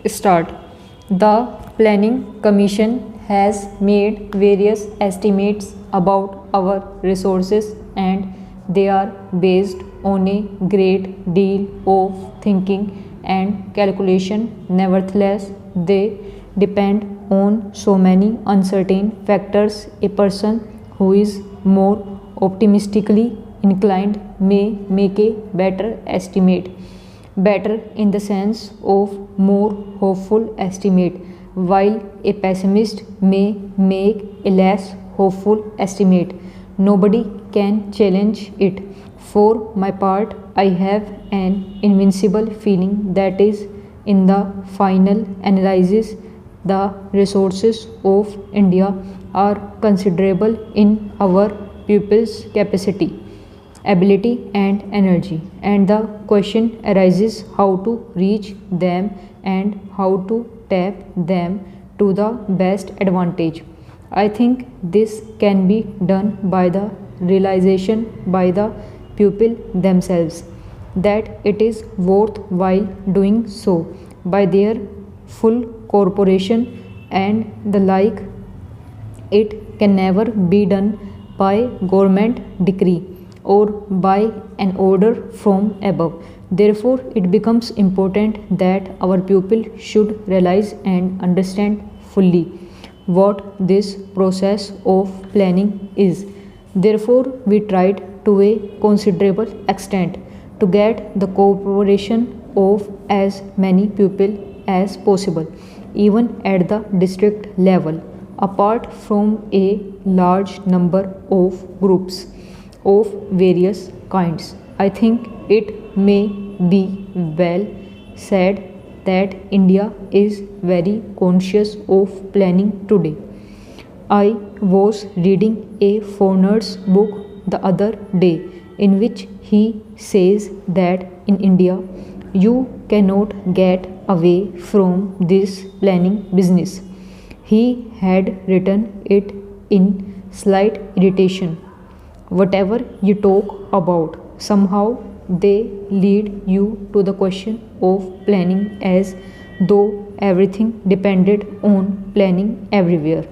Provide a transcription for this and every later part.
Start. The Planning Commission has made various estimates about our resources, and they are based on a great deal of thinking and calculation. Nevertheless, they depend on so many uncertain factors. A person who is more optimistically inclined may make a better estimate, better in the sense of more hopeful estimate, while a pessimist may make a less hopeful estimate. Nobody can challenge it. For my part, I have an invincible feeling that is, in the final analysis, the resources of India are considerable in our people's capacity, ability, and energy, and the question arises how to reach them and how to tap them to the best advantage. I think this can be done by the realization by the pupil themselves that it is worthwhile doing so, by their full corporation and the like. It can never be done by government decree or by an order from above. Therefore, it becomes important that our pupil should realize and understand fully what this process of planning is. Therefore, we tried to a considerable extent to get the cooperation of as many pupils as possible, even at the district level, apart from a large number of groups of various kinds. I think it may be well said that India is very conscious of planning today. I was reading a foreigner's book the other day in which he says that in India you cannot get away from this planning business. He had written it in slight irritation. Whatever you talk about, somehow they lead you to the question of planning as though everything depended on planning everywhere.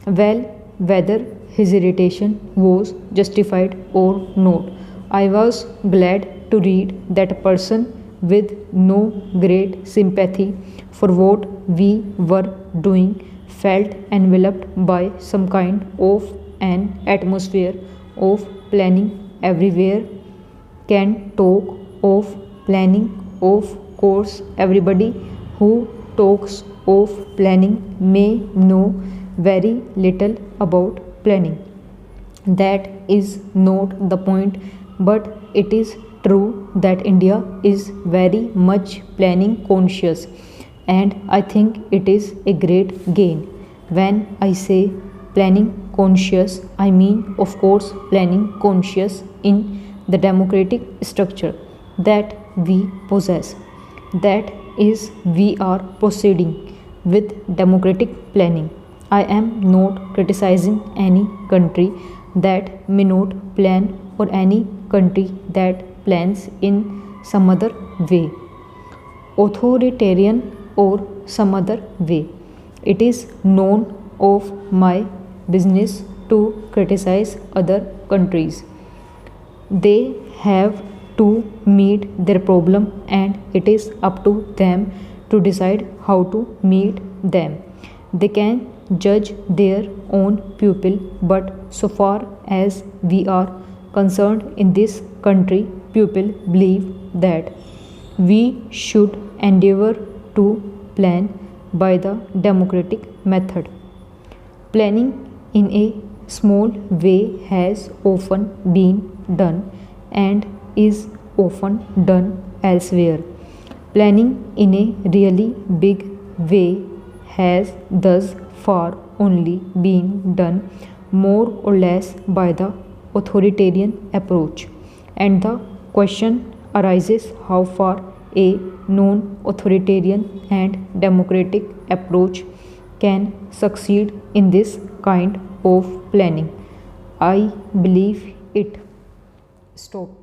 Well, whether his irritation was justified or not, I was glad to read that a person with no great sympathy for what we were doing felt enveloped by some kind of an atmosphere of planning everywhere. Can talk of planning. Of course, everybody who talks of planning may know very little about planning. That is not the point, but it is true that India is very much planning conscious, and I think it is a great gain. When I say planning conscious, I mean, of course, planning conscious in the democratic structure that we possess. That is, we are proceeding with democratic planning. I am not criticizing any country that may not plan or any country that plans in some other way, authoritarian or some other way. It is none of my business to criticize other countries. They have to meet their problem, and it is up to them to decide how to meet them. They can judge their own pupil, but so far as we are concerned in this country, pupil believe that we should endeavor to plan by the democratic method. Planning in a small way has often been done and is often done elsewhere. Planning in a really big way has thus far only been done more or less by the authoritarian approach, and the question arises how far a non authoritarian and democratic approach can succeed in this kind of planning. I believe it. Stop.